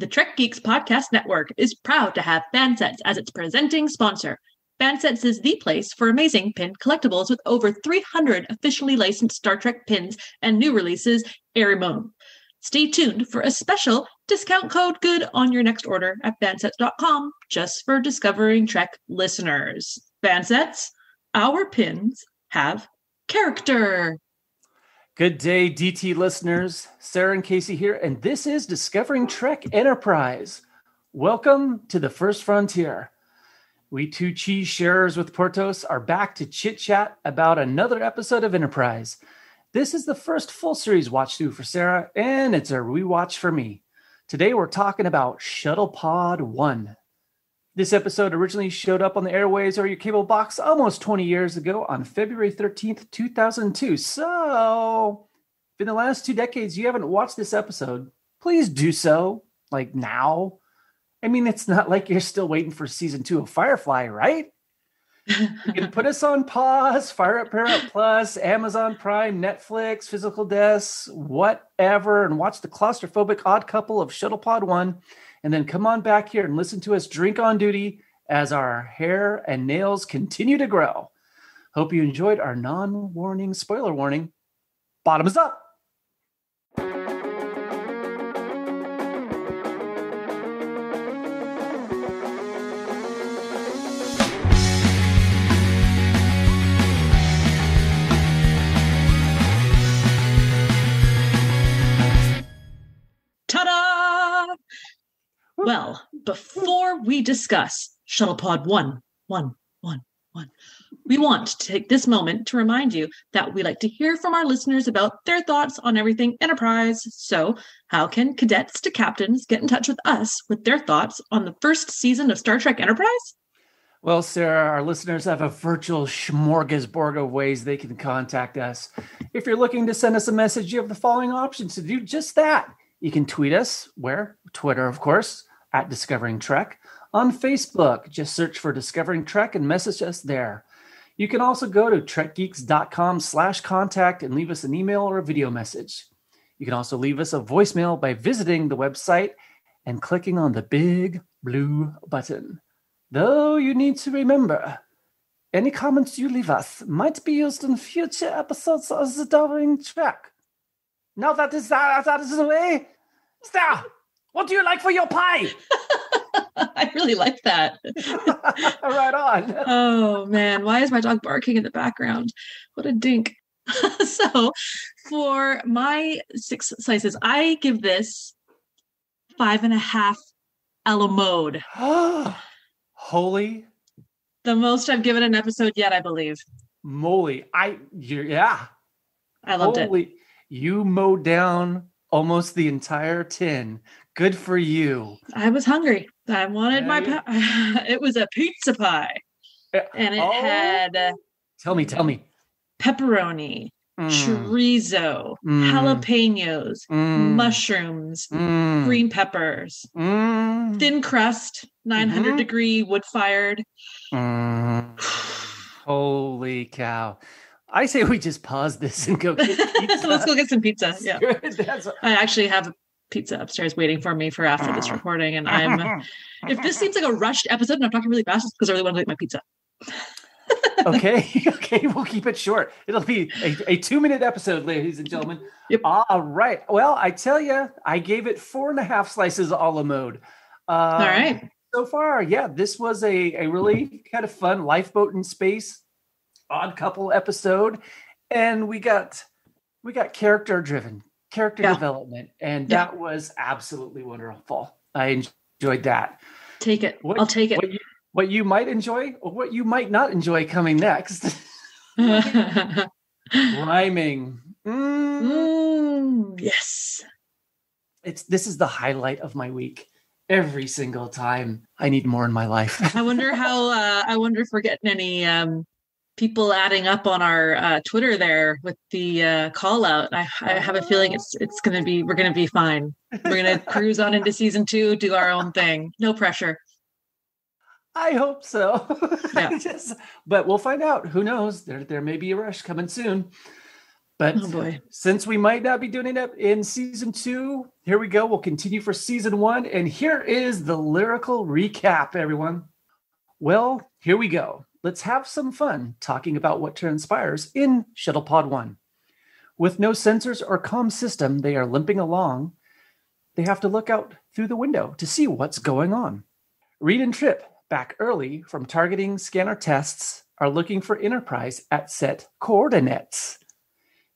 The Trek Geeks Podcast Network is proud to have Fansets as its presenting sponsor. Fansets is the place for amazing pin collectibles with over 300 officially licensed Star Trek pins and new releases every month. Stay tuned for a special discount code good on your next order at fansets.com just for Discovering Trek listeners. Fansets, our pins have character. Good day, DT listeners. Sara and Kasey here, and this is Discovering Trek Enterprise. Welcome to the First Frontier. We two cheese sharers with Portos are back to chit-chat about another episode of Enterprise. This is the first full series watch through for Sara, and it's a rewatch for me. Today we're talking about Shuttlepod 1. This episode originally showed up on the airwaves or your cable box almost 20 years ago on February 13th, 2002. So, if in the last 2 decades you haven't watched this episode, please do so, like now. I mean, it's not like you're still waiting for season 2 of Firefly, right? You can put us on pause, fire up Paramount Plus, Amazon Prime, Netflix, Physical Desks, whatever, and watch the claustrophobic odd couple of Shuttlepod 1. And then come on back here and listen to us drink on duty as our hair and nails continue to grow. Hope you enjoyed our non-warning spoiler warning. Bottoms up. Ta-da! Well, before we discuss Shuttlepod 1, we want to take this moment to remind you that we like to hear from our listeners about their thoughts on everything Enterprise. So, how can cadets to captains get in touch with us with their thoughts on the first season of Star Trek Enterprise? Well, Sara, our listeners have a virtual smorgasbord of ways they can contact us. If you're looking to send us a message, you have the following options to do just that. You can tweet us, where? Twitter, of course, at Discovering Trek. On Facebook, just search for Discovering Trek and message us there. You can also go to trekgeeks.com/contact and leave us an email or a video message. You can also leave us a voicemail by visiting the website and clicking on the big blue button. Though you need to remember, any comments you leave us might be used in future episodes of Discovering Trek. Now that is the way. Star, what do you like for your pie? I really like that. Right on. Oh, man. Why is my dog barking in the background? What a dink. So, for my 6 slices, I give this 5.5 a la mode. Holy. The most I've given an episode yet, I believe. Moly. Yeah. I loved it. You mowed down almost the entire tin. Good for you. I was hungry. I wanted my pie. It was a pizza pie. And it had... Tell me. Pepperoni, chorizo, jalapenos, mushrooms, green peppers, thin crust, 900 degree wood-fired. Holy cow. I say we just pause this and go get pizza. Let's go get some pizza. Yeah. Good. I actually have pizza upstairs waiting for me for after this recording. And if this seems like a rushed episode and I'm talking really fast, it's because I really want to eat my pizza. Okay, we'll keep it short. It'll be a 2-minute episode, ladies and gentlemen. Yep. All right. Well, I tell you, I gave it 4.5 slices a la mode. All right. So far, yeah, this was a really kind of fun lifeboat in space odd couple episode, and we got character development, and that was absolutely wonderful. I enjoyed that. Take it. I'll take it. What you might enjoy or what you might not enjoy coming next. Rhyming. Yes. This is the highlight of my week. Every single time. I need more in my life. I wonder if we're getting any people adding up on our Twitter there with the call out. I have a feeling we're gonna be fine. We're gonna cruise on into season 2, do our own thing. No pressure. I hope so. Yeah. But we'll find out. Who knows? There may be a rush coming soon. But Oh boy. since we might not be doing it in season 2, here we go. We'll continue for season 1. And here is the lyrical recap, everyone. Well, here we go. Let's have some fun talking about what transpires in Shuttlepod 1. With no sensors or comm system, they are limping along. They have to look out through the window to see what's going on. Reed and Trip, back early from targeting scanner tests, are looking for Enterprise at set coordinates.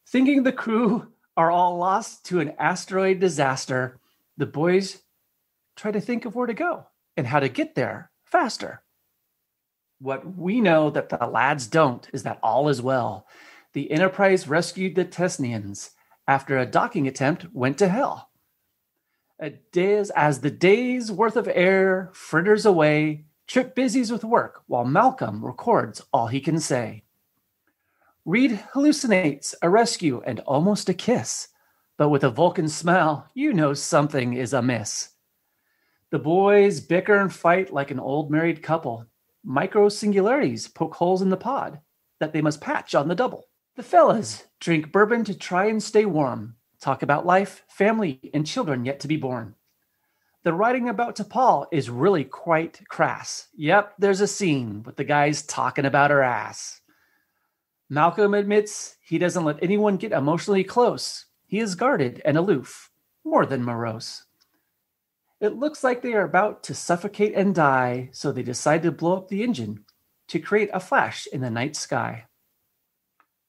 Thinking the crew are all lost to an asteroid disaster, the boys try to think of where to go and how to get there faster. What we know that the lads don't is that all is well. The Enterprise rescued the Tesnians after a docking attempt went to hell. As the day's worth of air fritters away, Trip busies with work while Malcolm records all he can say. Reed hallucinates a rescue and almost a kiss, but with a Vulcan smile, you know something is amiss. The boys bicker and fight like an old married couple. Micro singularities poke holes in the pod that they must patch on the double. The fellas drink bourbon to try and stay warm, talk about life, family, and children yet to be born. The writing about T'Pol is really quite crass. Yep, there's a scene with the guys talking about her ass. Malcolm admits he doesn't let anyone get emotionally close. He is guarded and aloof, more than morose. It looks like they are about to suffocate and die, so they decide to blow up the engine to create a flash in the night sky.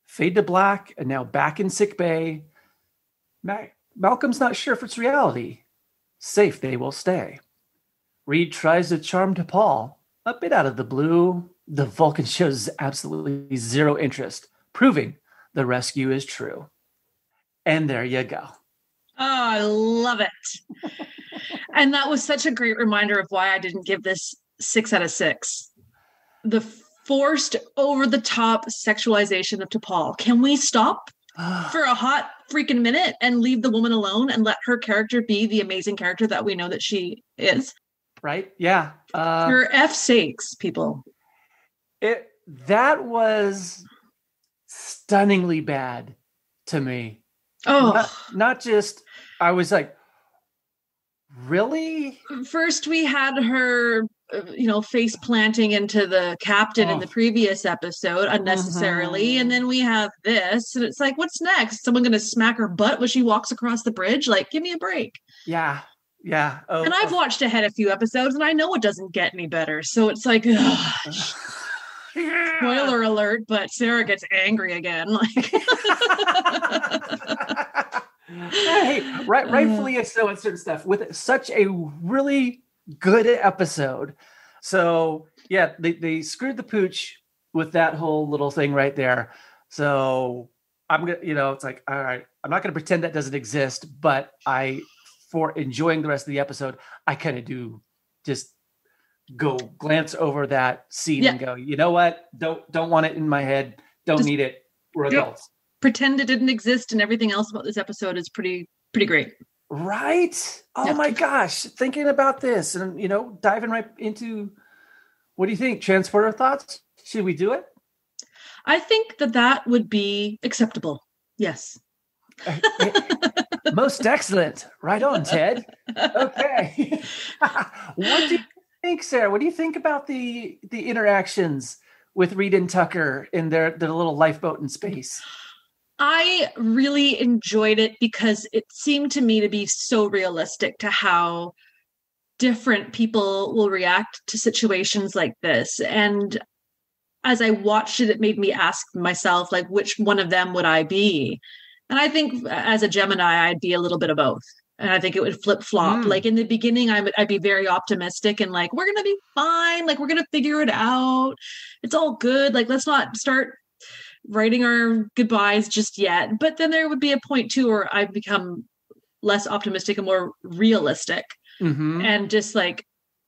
Fade to black, and now back in sick bay. Malcolm's not sure if it's reality. Safe they will stay. Reed tries to charm T'Pol, a bit out of the blue. The Vulcan shows absolutely zero interest, proving the rescue is true. And there you go. Oh, I love it. And that was such a great reminder of why I didn't give this 6 out of 6. The forced over-the-top sexualization of T'Pol. Can we stop for a hot freaking minute and leave the woman alone and let her character be the amazing character that we know that she is? Right? Yeah. For F's sakes, people. That was stunningly bad to me. Oh. Not just, I was like, really? First, we had her, face planting into the captain in the previous episode unnecessarily. And then we have this. And it's like, what's next? Someone going to smack her butt when she walks across the bridge? Like, give me a break. Yeah. Yeah. Oh, and I've watched ahead a few episodes and I know it doesn't get any better. So it's like, spoiler alert, but Sarah gets angry again. Hey, rightfully so in certain stuff with such a really good episode. So yeah, they screwed the pooch with that whole little thing right there. So I'm gonna, it's like, all right, I'm not gonna pretend that doesn't exist, but for enjoying the rest of the episode, I kind of do just go glance over that scene and go, you know what? Don't want it in my head. Don't need it. We're adults. Pretend it didn't exist, and everything else about this episode is pretty great. Right? Oh my gosh. Thinking about this and, diving right into, what do you think? Transporter thoughts? Should we do it? I think that would be acceptable. Yes. Most excellent. Right on, Ted. Okay. What do you think, Sarah? What do you think about the interactions with Reed and Tucker in their little lifeboat in space? I really enjoyed it because it seemed to me to be so realistic to how different people will react to situations like this. And as I watched it, it made me ask myself, like, which one of them would I be? And I think as a Gemini, I'd be a little bit of both. And I think it would flip-flop. Like in the beginning, I'd be very optimistic and like, we're going to be fine. Like, we're going to figure it out. It's all good. Like, let's not start writing our goodbyes just yet. But then there would be a point too where I become less optimistic and more realistic. And just like,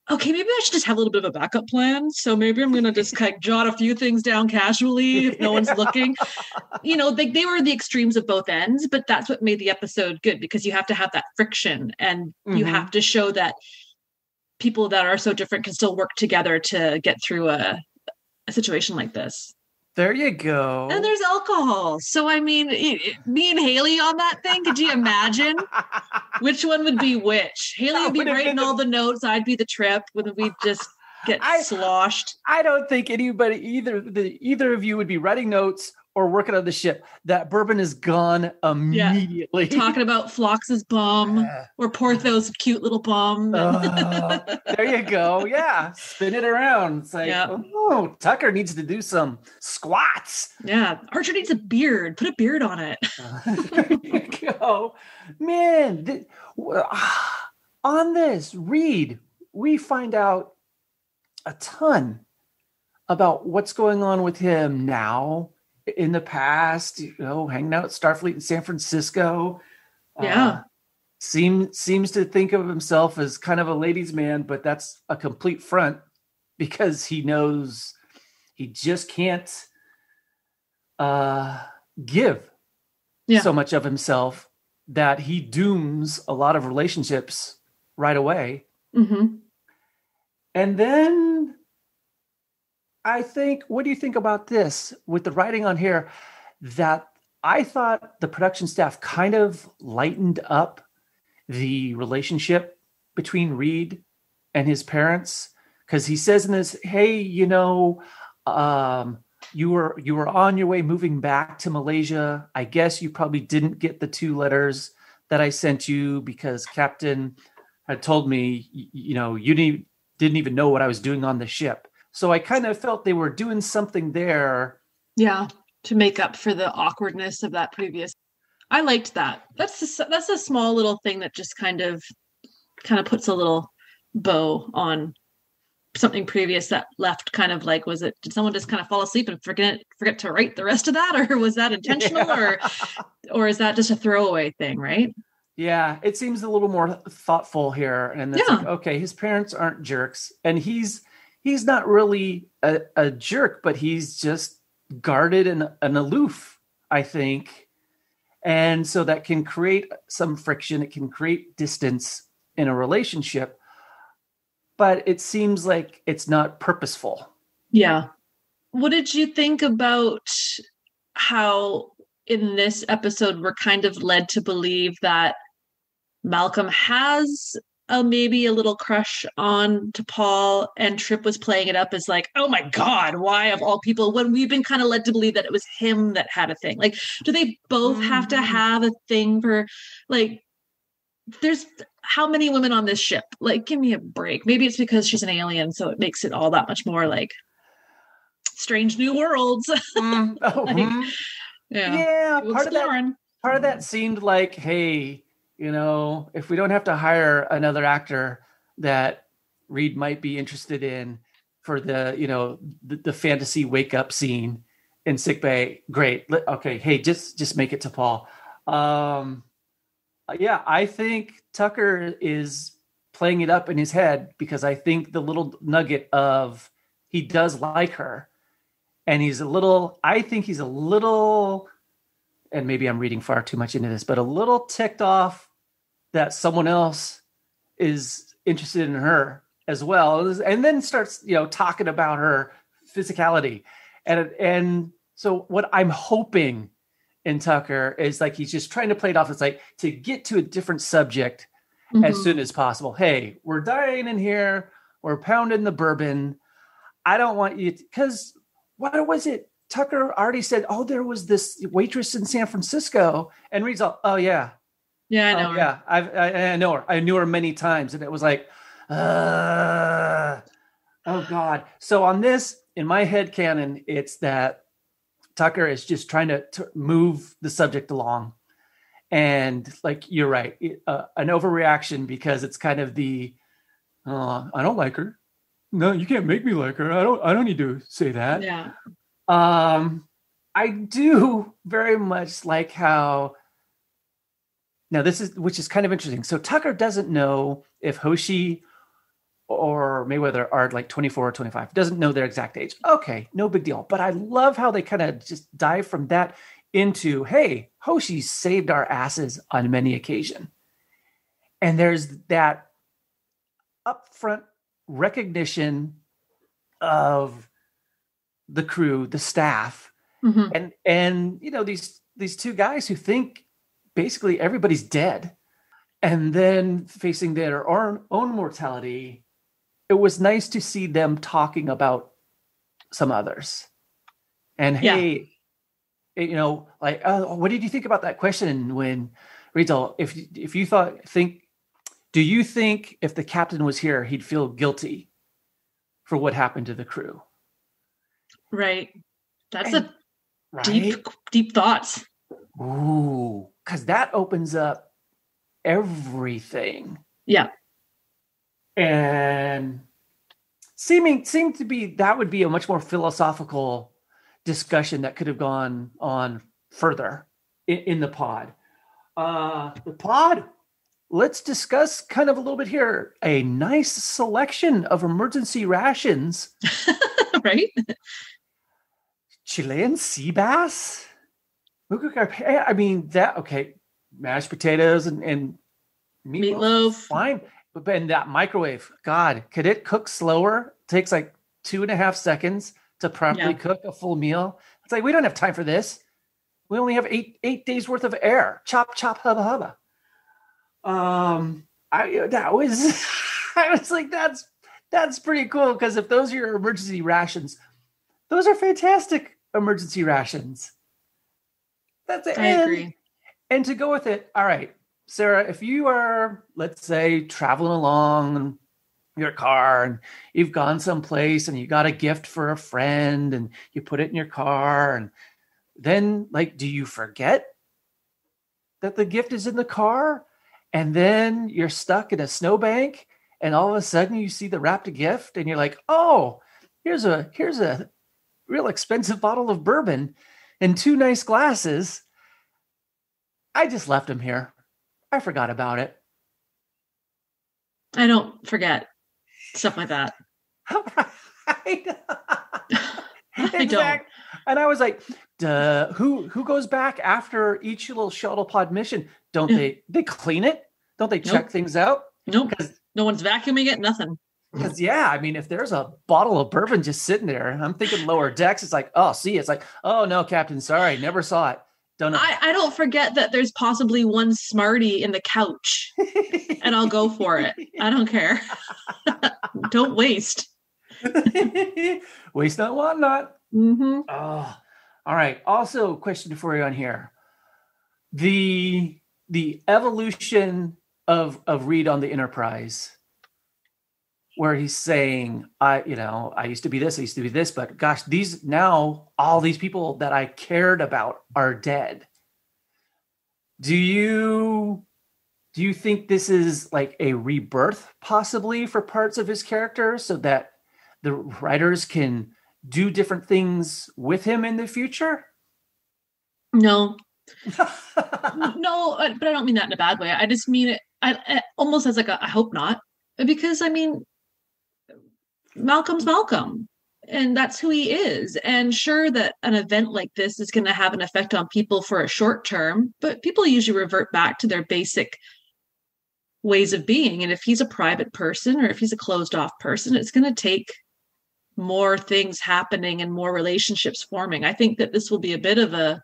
okay, maybe I should just have a little bit of a backup plan. So maybe I'm going to just like jot a few things down casually if no one's looking. They were the extremes of both ends, but that's what made the episode good, because you have to have that friction and you have to show that people that are so different can still work together to get through a situation like this. There you go. And there's alcohol. So, I mean, me and Haley on that thing, could you imagine which one would be which? Haley would be writing all the notes. I'd be the trip when we'd just get sloshed. I don't think anybody, either of you would be writing notes or working on the ship. That bourbon is gone immediately. Yeah. Talking about Phlox's bum or Porthos' cute little bum. There you go. Yeah. Spin it around. It's like, oh, Tucker needs to do some squats. Yeah. Archer needs a beard. Put a beard on it. There you go. Man, on this read, we find out a ton about what's going on with him now, in the past, hanging out at Starfleet in San Francisco. Seems to think of himself as kind of a ladies' man, but that's a complete front because he knows he just can't give so much of himself that he dooms a lot of relationships right away. Mm-hmm. And then I think, what do you think about this with the writing on here? That I thought the production staff kind of lightened up the relationship between Reed and his parents, because he says in this, hey, you were on your way moving back to Malaysia. I guess you probably didn't get the 2 letters that I sent you because Captain had told me, you didn't even know what I was doing on the ship. So I kind of felt they were doing something there. Yeah, to make up for the awkwardness of that previous. I liked that. That's a small little thing that just kind of puts a little bow on something previous that left kind of like, did someone just kind of fall asleep and forget to write the rest of that? Or was that intentional? Or is that just a throwaway thing, right? Yeah, it seems a little more thoughtful here. And that's like, okay, his parents aren't jerks. And he's not really a jerk, but he's just guarded and aloof, I think. And so that can create some friction. It can create distance in a relationship, but it seems like it's not purposeful. Yeah. What did you think about how in this episode we're kind of led to believe that Malcolm has maybe a little crush on T'Pol, and Trip was playing it up as like, oh my God, why of all people, when we've been kind of led to believe that it was him that had a thing? Like, do they both have to have a thing for, like, there's how many women on this ship? Like, give me a break. Maybe it's because she's an alien, so it makes it all that much more like strange new worlds. Yeah, part of that seemed like, hey, if we don't have to hire another actor that Reed might be interested in for the fantasy wake up scene in sickbay, great. Okay, hey, just make it T'Pol. I think Tucker is playing it up in his head because I think the little nugget of he does like her, and I think he's a little, and maybe I'm reading far too much into this, but a little ticked off that someone else is interested in her as well. And then starts, talking about her physicality. And so what I'm hoping in Tucker is like, he's just trying to play it off. It's like to get to a different subject as soon as possible. Hey, we're dying in here. We're pounding the bourbon. I don't want you because what was it? Tucker already said, oh, there was this waitress in San Francisco, and Reed's all, oh yeah. Yeah, I know her. Yeah, I know her. I knew her many times, and it was like, oh God. So on this, in my head canon, it's that Tucker is just trying to move the subject along, and like you're right, an overreaction because it's kind of the, I don't like her. No, you can't make me like her. I don't need to say that. Yeah. I do very much like how. Now, which is kind of interesting. So Tucker doesn't know if Hoshi or Mayweather are like 24 or 25. Doesn't know their exact age. Okay, no big deal. But I love how they kind of just dive from that into, hey, Hoshi saved our asses on many occasions. And there's that upfront recognition of the crew, the staff, and these two guys who think basically everybody's dead, and then facing their own mortality. It was nice to see them talking about some others. And hey, what did you think about that question? And when Rachel, if you do you think if the captain was here, he'd feel guilty for what happened to the crew? Right. That's deep thoughts. Ooh, because that opens up everything. Yeah. And seemed to be that would be a much more philosophical discussion that could have gone on further in the pod. Let's discuss kind of a little bit here. A nice selection of emergency rations. Right? Chilean sea bass. I mean, mashed potatoes and meatloaf. Fine. But in that microwave, God, could it cook slower? It takes like 2.5 seconds to properly cook a full meal. It's like, we don't have time for this. We only have eight days worth of air. Chop, chop, hubba, hubba. I was like, that's pretty cool. Because if those are your emergency rations, those are fantastic emergency rations. That's it. I agree. And to go with it, all right, Sarah, if you are, let's say, traveling along in your car and you've gone someplace and you got a gift for a friend and you put it in your car, and then do you forget that the gift is in the car? And then you're stuck in a snowbank and all of a sudden you see the wrapped gift and you're like, oh, here's a real expensive bottle of bourbon and 2 nice glasses. I just left them here. I forgot about it. I don't forget stuff like that. I don't. And I was like, who goes back after each little Shuttlepod mission? Don't they clean it? Don't they check things out? Nope. No one's vacuuming it, nothing. Because I mean, if there's a bottle of bourbon just sitting there, I'm thinking lower decks, it's like, it's like, oh no, Captain, sorry, never saw it. Don't know. I don't forget that there's possibly one Smartie in the couch and I'll go for it. I don't care. Don't waste. Waste not, want not. Mm-hmm. Oh, all right. Also, question for you on here. The evolution of Reed on the Enterprise, where he's saying, I used to be this, but gosh, all these people that I cared about are dead. Do you think this is like a rebirth possibly for parts of his character so that the writers can do different things with him in the future? No. No, but I don't mean that in a bad way. I just mean it I almost as like I hope not, because I mean, Malcolm's Malcolm, and that's who he is. And sure that an event like this is going to have an effect on people for a short term, but people usually revert back to their basic ways of being. And if he's a private person or if he's a closed off person, it's going to take more things happening and more relationships forming. I think that this will be a bit of a,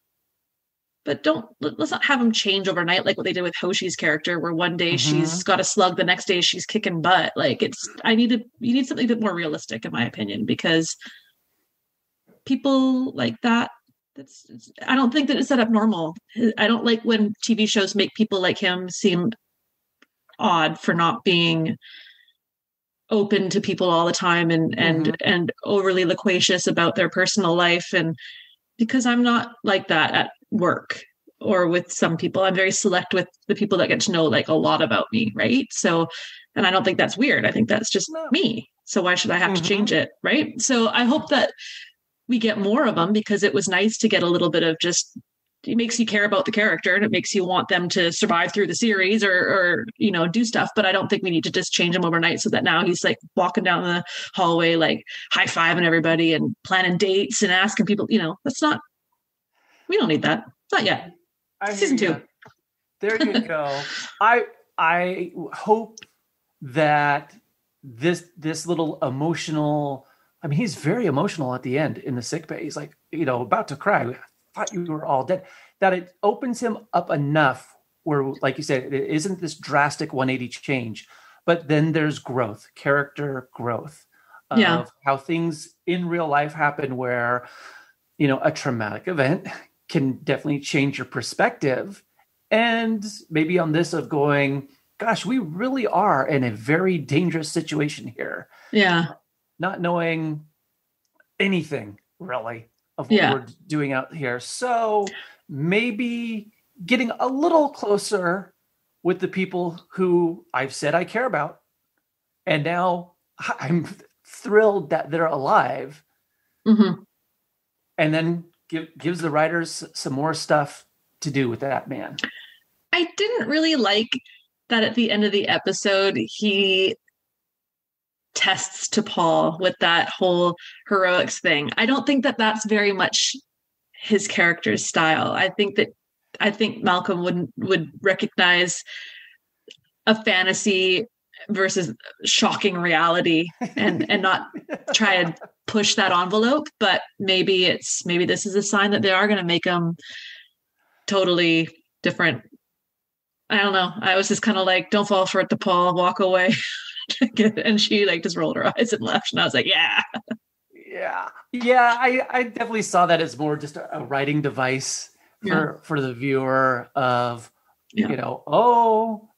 but let's not have him change overnight like what they did with Hoshi's character, where one day she's got a slug, the next day she's kicking butt. Like you need something a bit more realistic, in my opinion, because people like that, I don't think that it's set up normal. I don't like when TV shows make people like him seem odd for not being open to people all the time and overly loquacious about their personal life. And because I'm not like that at work or with some people, I'm very select with the people that get to know like a lot about me. Right. So, and I don't think that's weird. I think that's just me. So why should I have to change it? Right. So I hope that we get more of them, because it was nice to get a little bit of just, it makes you care about the character and it makes you want them to survive through the series or do stuff. But I don't think we need to just change him overnight so that now he's like walking down the hallway, like high-fiving everybody and planning dates and asking people, that's not, we don't need that. Not yet. Season 2. There you go. I hope that this little emotional I mean, he's very emotional at the end in the sick bay. He's like, about to cry. I thought you were all dead. That it opens him up enough where, like you said, it isn't this drastic 180 change, but then there's growth, character growth of how things in real life happen where, a traumatic event can definitely change your perspective. And maybe on this of going, gosh, we really are in a very dangerous situation here. Yeah. Not knowing anything really of what we're doing out here. So maybe getting a little closer with the people who I've said I care about. And now I'm thrilled that they're alive. Mm-hmm. And then gives the writers some more stuff to do with that man. I didn't really like that at the end of the episode, he tests to Paul with that whole heroics thing. I don't think that that's very much his character's style. I think Malcolm would recognize a fantasy versus shocking reality and not try and push that envelope. But maybe this is a sign that they are going to make him totally different. I don't know. I was just kind of like, don't fall for it to Paul, walk away. And she just rolled her eyes and left. And I was like, yeah. I definitely saw that as more just a writing device for the viewer of,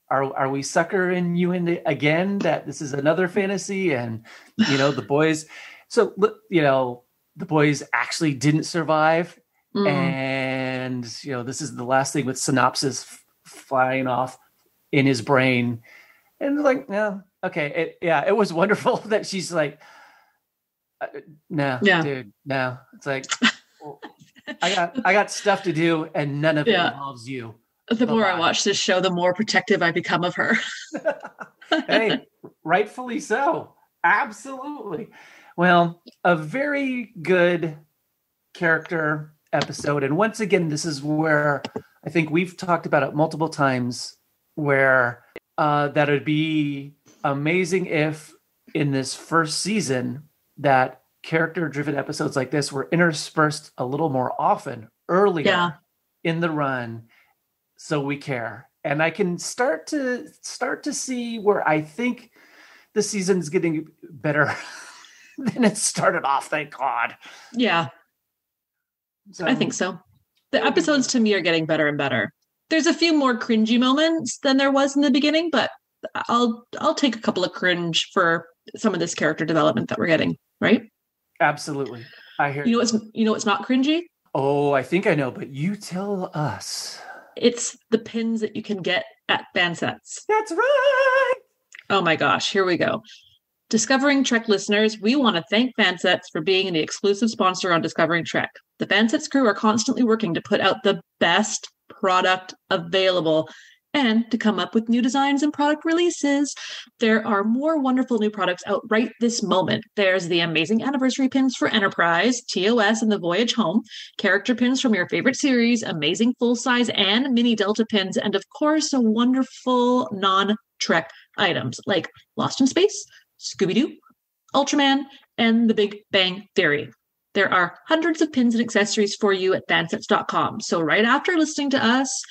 are we suckering you into again that this is another fantasy and, the boys. So, the boys actually didn't survive. And, this is the last thing with synopsis flying off in his brain. And like, no, okay. It was wonderful that she's like, dude, no. It's like, well, I got stuff to do and none of it involves you. The more I watch this show, the more protective I become of her. Hey, rightfully so. Absolutely. Well, a very good character episode. And once again, this is where I think we've talked about it multiple times where that would be amazing if in this first season that character-driven episodes like this were interspersed a little more often earlier in the run so we care. And I can start to see where I think the season's getting better than it started off, thank God. Yeah. So, I think so. The episodes to me are getting better and better. There's a few more cringy moments than there was in the beginning, but I'll take a couple of cringe for some of this character development that we're getting, right? Absolutely. I hear you. It's not cringy? Oh, I think I know, but you tell us. It's the pins that you can get at Fansets. That's right. Oh my gosh, here we go. Discovering Trek listeners, we want to thank Fansets for being the exclusive sponsor on Discovering Trek. The Fansets crew are constantly working to put out the best product available and to come up with new designs and product releases. There are more wonderful new products out right this moment. There's the amazing anniversary pins for Enterprise, TOS, and the Voyage Home, character pins from your favorite series, amazing full-size and mini Delta pins, and of course, wonderful non-Trek items like Lost in Space, Scooby-Doo, Ultraman, and The Big Bang Theory. There are hundreds of pins and accessories for you at fansets.com. So right after listening to us,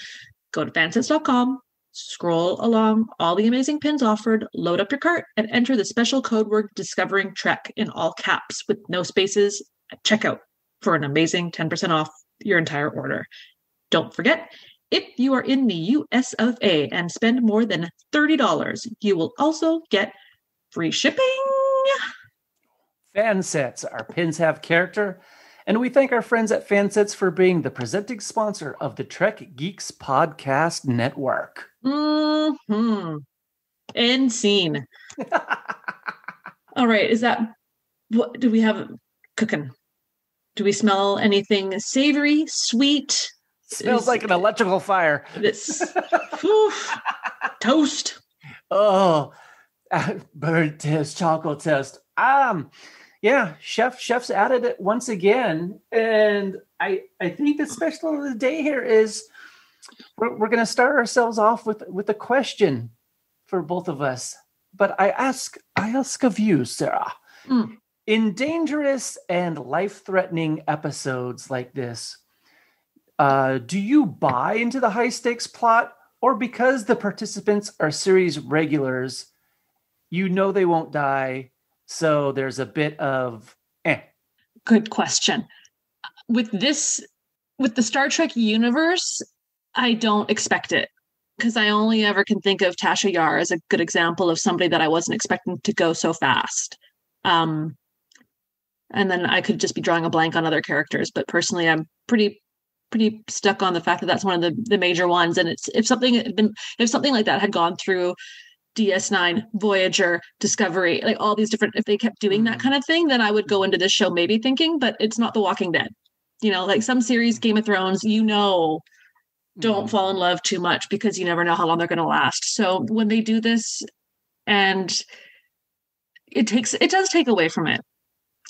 go to fansets.com, scroll along all the amazing pins offered, load up your cart, and enter the special code word Discovering Trek in all caps with no spaces at checkout for an amazing 10% off your entire order. Don't forget, if you are in the US of A and spend more than $30, you will also get free shipping. Fansets. Our pins have character. And we thank our friends at Fansets for being the presenting sponsor of the Trek Geeks Podcast Network. Mm-hmm. End scene. All right. What do we have cooking? Do we smell anything savory, sweet? Smells like an electrical fire. This toast. Oh, bird toast, chocolate toast. Yeah, chef's added it once again, and I think the special of the day here is we're going to start ourselves off with a question for both of us. But I ask of you, Sarah, In dangerous and life-threatening episodes like this, do you buy into the high-stakes plot, or because the participants are series regulars, you know they won't die, so there's a bit of eh? Good question. With the Star Trek universe, I don't expect it, because I only ever can think of Tasha Yar as a good example of somebody that I wasn't expecting to go so fast. And then I could just be drawing a blank on other characters, but personally, I'm pretty stuck on the fact that that's one of the major ones. And if something like that had gone through DS9, Voyager, Discovery, like all these different, if they kept doing that kind of thing, then I would go into this show maybe thinking, but it's not The Walking Dead. Like some series, Game of Thrones, don't fall in love too much because you never know how long they're going to last. So when they do this, and it does take away from it.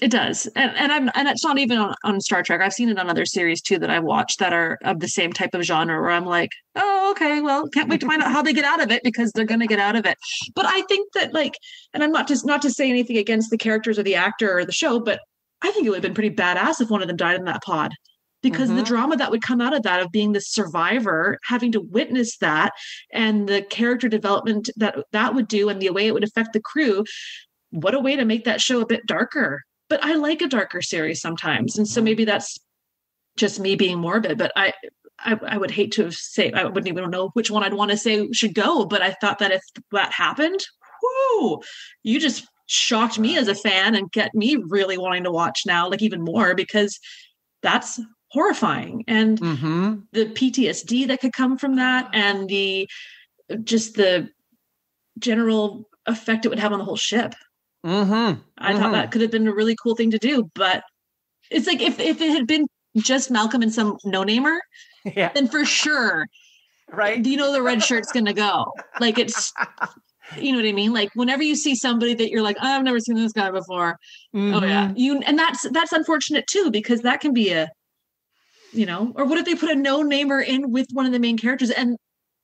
It does. And it's not even on Star Trek. I've seen it on other series too that I've watched that are of the same type of genre where I'm like, oh, okay, well, can't wait to find out how they get out of it, because they're going to get out of it. But I think that and I'm not to say anything against the characters or the actor or the show, but I think it would have been pretty badass if one of them died in that pod, because the drama that would come out of that, of being the survivor, having to witness that, and the character development that would do, and the way it would affect the crew. What a way to make that show a bit darker. But I like a darker series sometimes. And so maybe that's just me being morbid, but I would hate to say, I wouldn't even know which one I'd want to say should go. But I thought that if that happened, whoo, you just shocked me as a fan and get me really wanting to watch now, like even more, because that's horrifying. And the PTSD that could come from that, and the general effect it would have on the whole ship. I thought that could have been a really cool thing to do, but it's like if it had been just Malcolm and some no-namer, then for sure, right? The red shirt's gonna go. Like, it's, you know what I mean? Like, whenever you see somebody that you're like, oh, I've never seen this guy before. Oh yeah, and that's unfortunate too, because that can be or what if they put a no-namer in with one of the main characters, and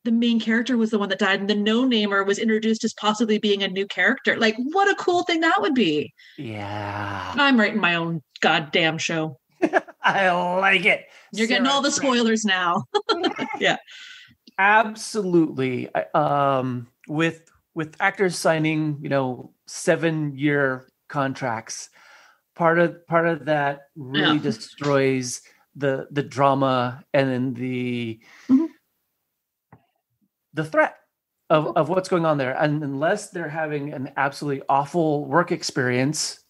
the main character was the one that died, and the no-namer was introduced as possibly being a new character. Like, what a cool thing that would be. Yeah. I'm writing my own goddamn show. I like it. You're getting all the spoilers now. Yeah. Absolutely. With actors signing, 7-year contracts, part of that really destroys the drama and then the threat of what's going on there. And unless they're having an absolutely awful work experience,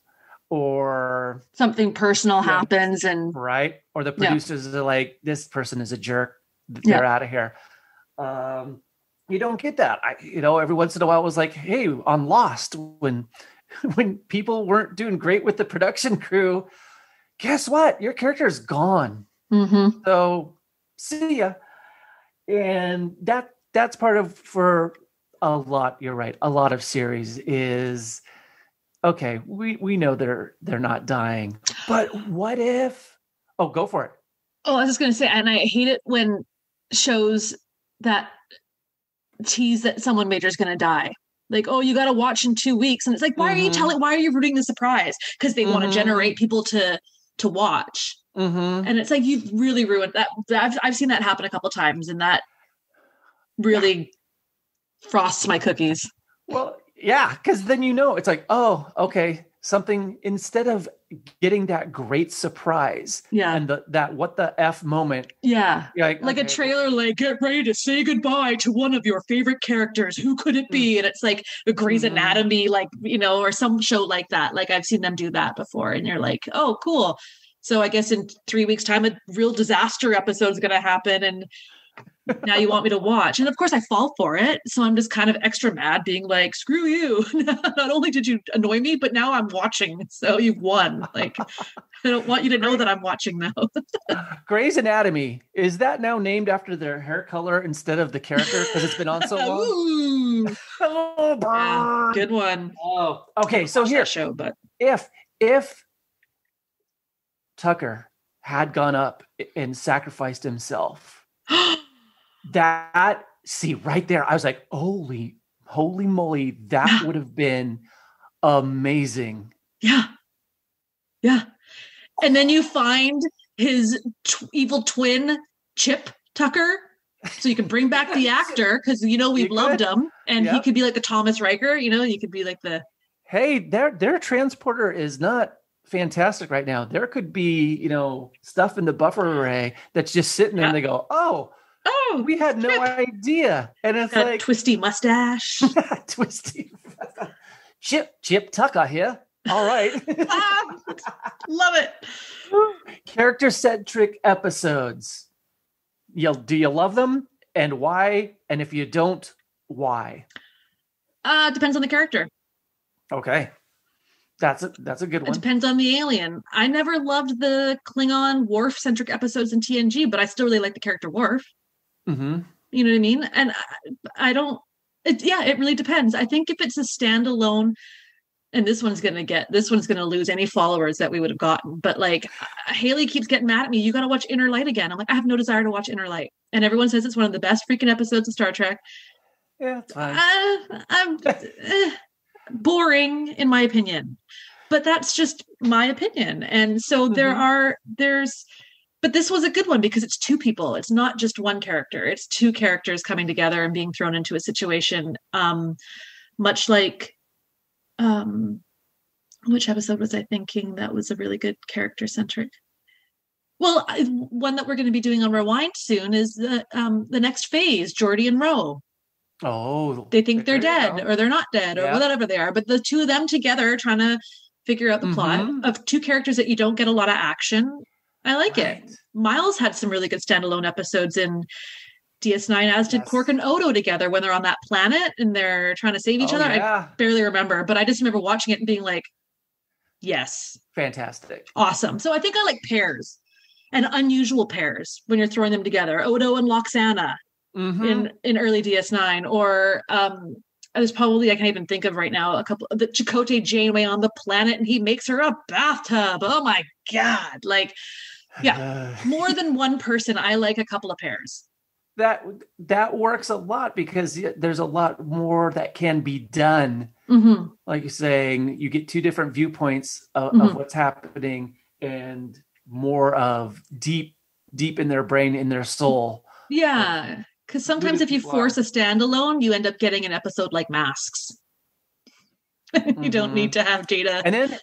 or something personal happens, and right, or the producers are like, this person is a jerk, they're out of here. You don't get that. Every once in a while it was like, hey, on Lost, when people weren't doing great with the production crew, guess what? Your character is gone. So see ya. And that's part of, for a lot, you're right, a lot of series is, okay, we know they're not dying, but what if? Oh, go for it. Oh, I was just going to say, and I hate it when shows that tease that someone major is going to die. Like, oh, you got to watch in 2 weeks. And it's like, why are you rooting the surprise? Because they want to generate people to watch. And it's like, you've really ruined that. I've seen that happen a couple times, and that really frosts my cookies. Well, yeah, because then it's like, oh, okay, something, instead of getting that great surprise, and that what the F moment, like okay, a trailer, like, get ready to say goodbye to one of your favorite characters. Who could it be? And it's like a Grey's Anatomy, like, or some show like that. Like, I've seen them do that before, and you're like, oh, cool. So I guess in 3 weeks' time, a real disaster episode is going to happen, and now you want me to watch. And of course I fall for it. So I'm just kind of extra mad, being like, screw you. Not only did you annoy me, but now I'm watching. So you've won. Like, I don't want you to know that I'm watching now. Grey's Anatomy, is that now named after their hair color instead of the character? Because it's been on so long. Oh, yeah, good one. Oh, okay. So here, show, but if Tucker had gone up and sacrificed himself, right there, I was like, holy moly, that would have been amazing. Yeah. Yeah. And then you find his evil twin, Chip Tucker. So you can bring back the actor because, we've loved him. And he could be like the Thomas Riker, you could be like the... Hey, their transporter is not fantastic right now. There could be, stuff in the buffer array that's just sitting there and they go, oh, we had no idea. And it's like... twisty mustache. Twisty. Chip Tucker here. All right. Love it. Character-centric episodes. Do you love them? And why? And if you don't, why? Depends on the character. Okay. That's a good one. It depends on the alien. I never loved the Klingon Worf-centric episodes in TNG, but I still really like the character Worf. Mm-hmm. You know what I mean? And I don't... it really depends. I think if it's a standalone... And this one's going to lose any followers that we would have gotten. But like Haley keeps getting mad at me. You got to watch Inner Light again. I'm like, I have no desire to watch Inner Light. And everyone says it's one of the best freaking episodes of Star Trek. Yeah, it's fine. I'm boring in my opinion, but that's just my opinion. And so but this was a good one because it's two people. It's not just one character. It's two characters coming together and being thrown into a situation. Much like, which episode was I thinking that was a really good character centric? Well, one that we're going to be doing on Rewind soon is the next phase, Geordi and Ro. Oh, they think they're dead or they're not dead or whatever they are, but the two of them together trying to figure out the plot of two characters that you don't get a lot of action. I like it. Miles had some really good standalone episodes in DS9, as did Quark and Odo together when they're on that planet and they're trying to save each other. I barely remember, but I just remember watching it and being like, yes. Fantastic. Awesome. So I think I like pairs and unusual pairs when you're throwing them together. Odo and Loxana in early DS9, or there's probably, I can't even think of right now, a couple of the Chakotay Janeway on the planet and he makes her a bathtub. Oh my God. Like, more than one person. I like a couple of pairs. That works a lot because there's a lot more that can be done. Like you're saying, you get two different viewpoints of what's happening and more of deep in their brain, in their soul. Yeah, because sometimes if you force a standalone, you end up getting an episode like Masks. You don't need to have Jada and then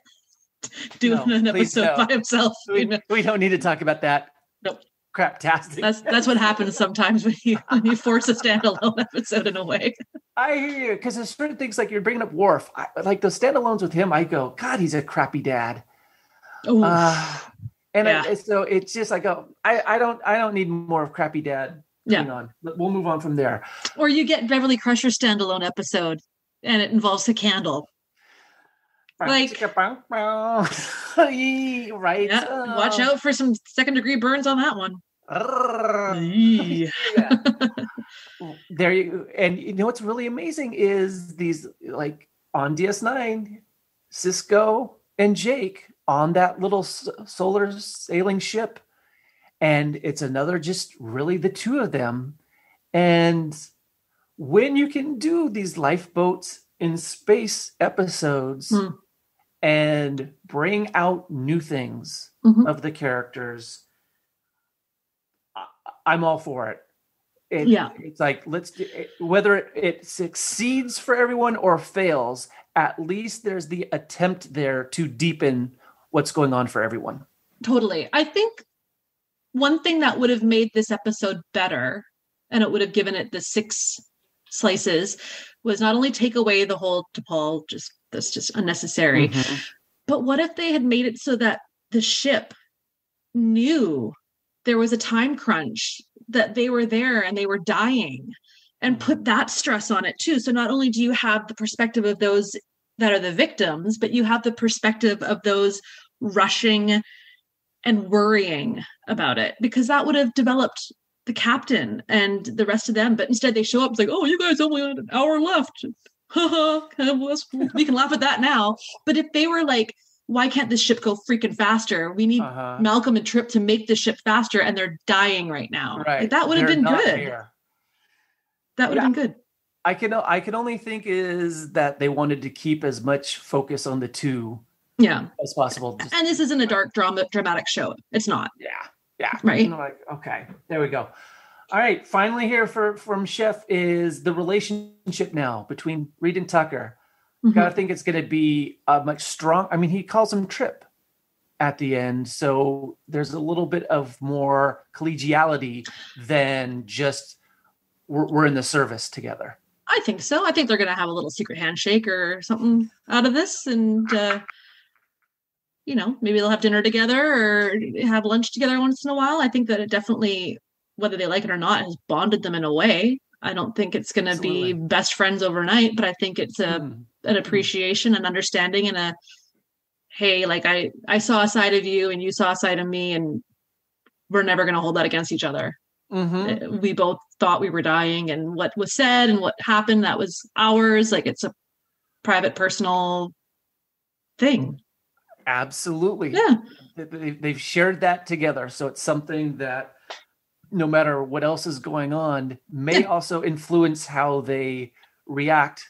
doing an episode by himself. We don't need to talk about that. Nope. Craptastic. That's what happens sometimes when you force a standalone episode in a way. I hear you, because there's certain things like you're bringing up Worf. Like those standalones with him, I go, God, he's a crappy dad. So it's just like, I don't need more of crappy dad. On. We'll move on from there. Or you get Beverly Crusher's standalone episode, and it involves a candle. Like, right. Yeah, watch out for some second-degree burns on that one. There you, and you know what's really amazing is these, like on DS9, Cisco and Jake on that little solar sailing ship, and it's another just really the two of them. And when you can do these lifeboats in space episodes and bring out new things of the characters, I'm all for it. It's like, let's do it, whether it succeeds for everyone or fails, at least there's the attempt there to deepen what's going on for everyone. Totally. I think one thing that would have made this episode better, and it would have given it the 6 slices, was not only take away the whole T'Pol, that's just unnecessary, but what if they had made it so that the ship knew there was a time crunch, that they were there and they were dying, and put that stress on it too. So not only do you have the perspective of those that are the victims, but you have the perspective of those rushing and worrying about it, because that would have developed the captain and the rest of them. But instead they show up, it's like, oh, you guys only had an hour left. We can laugh at that now. But if they were like, why can't this ship go freaking faster? We need Malcolm and Trip to make the ship faster, and they're dying right now. Right. Like, that would have been good. Here. That would have been good. I can only think is that they wanted to keep as much focus on the two Yeah. as possible. And this isn't a dark dramatic show. It's not. Yeah. Right. Like, okay, there we go. All right. Finally here from Chef is the relationship now between Reed and Tucker. Mm-hmm. Gotta think it's going to be much strong. I mean, he calls him Trip at the end. So there's a little bit of more collegiality than just we're in the service together. I think so. I think they're going to have a little secret handshake or something out of this. And, maybe they'll have dinner together or have lunch together once in a while. I think that it definitely, whether they like it or not, has bonded them in a way. I don't think it's going to be best friends overnight, but I think it's an appreciation and understanding and a, hey, like I saw a side of you and you saw a side of me, and we're never going to hold that against each other. Mm-hmm. We both thought we were dying, and what was said and what happened, that was ours. Like, it's a private, personal thing. Absolutely. Yeah. They've shared that together. So it's something that no matter what else is going on may also influence how they react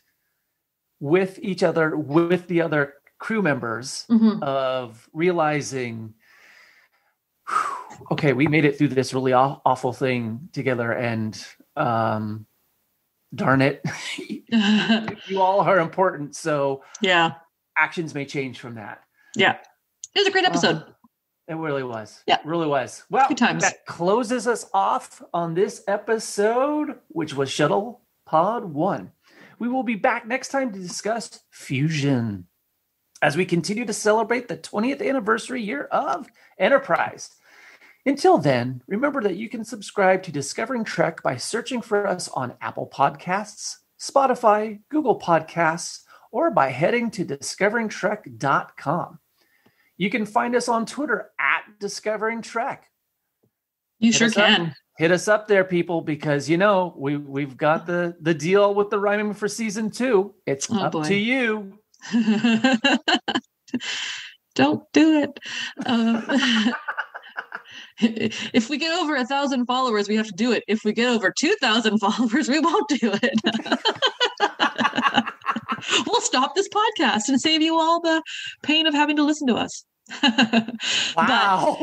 with each other, with the other crew members, of realizing, okay, we made it through this really awful thing together, and darn it, you all are important. So actions may change from that. Yeah, it was a great episode. It really was. Yeah, it really was. Well, good times. That closes us off on this episode, which was Shuttlepod 1. We will be back next time to discuss Fusion as we continue to celebrate the 20th anniversary year of Enterprise. Until then, remember that you can subscribe to Discovering Trek by searching for us on Apple Podcasts, Spotify, Google Podcasts, or by heading to discoveringtrek.com. You can find us on Twitter at Discovering Trek. You sure can. Hit us up there, people, because we've got the deal with the rhyming for season 2. It's up to you. Don't do it. If we get over 1,000 followers, we have to do it. If we get over 2,000 followers, we won't do it. We'll stop this podcast and save you all the pain of having to listen to us. Wow.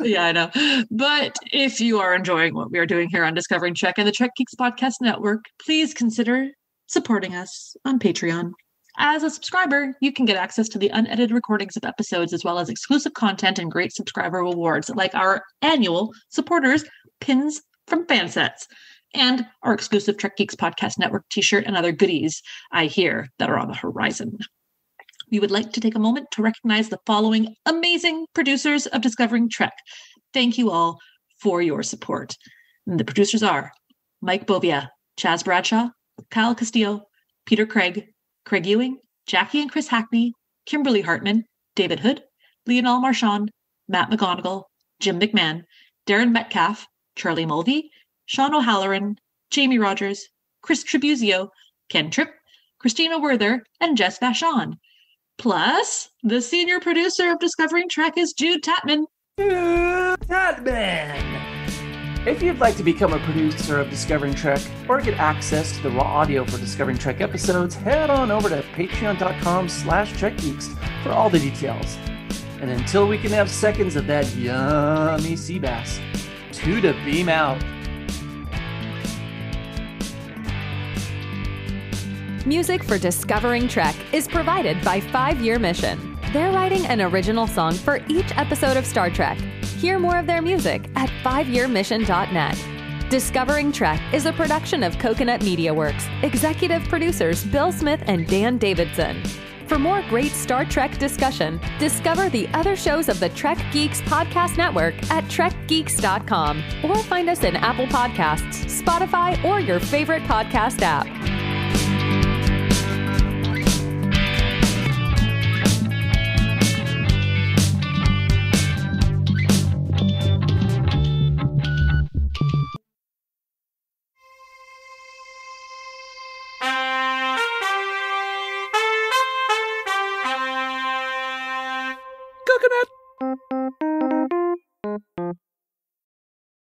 I know. But if you are enjoying what we are doing here on Discovering Trek and the Trek Geeks Podcast Network, please consider supporting us on Patreon. As a subscriber, you can get access to the unedited recordings of episodes, as well as exclusive content and great subscriber rewards, like our annual supporters pins from Fansets and our exclusive Trek Geeks Podcast Network t-shirt and other goodies I hear that are on the horizon. We would like to take a moment to recognize the following amazing producers of Discovering Trek. Thank you all for your support. And the producers are Mike Bovia, Chaz Bradshaw, Kyle Castillo, Peter Craig Ewing, Jackie and Chris Hackney, Kimberly Hartman, David Hood, Leonel Marchand, Matt McGonigal, Jim McMahon, Darren Metcalf, Charlie Mulvey, Sean O'Halloran, Jamie Rogers, Chris Tribuzio, Ken Tripp, Christina Werther, and Jess Vachon. Plus, the senior producer of Discovering Trek is Jude Tatman. Jude Tatman! If you'd like to become a producer of Discovering Trek or get access to the raw audio for Discovering Trek episodes, head on over to patreon.com/TrekGeeks for all the details. And until we can have seconds of that yummy sea bass, to the beam out. Music for Discovering Trek is provided by 5 Year Mission. They're writing an original song for each episode of Star Trek. Hear more of their music at 5yearmission.net. Discovering Trek is a production of Coconut Media Works. Executive producers Bill Smith and Dan Davidson. For more great Star Trek discussion, discover the other shows of the Trek Geeks Podcast Network at trekgeeks.com or find us in Apple Podcasts, Spotify, or your favorite podcast app.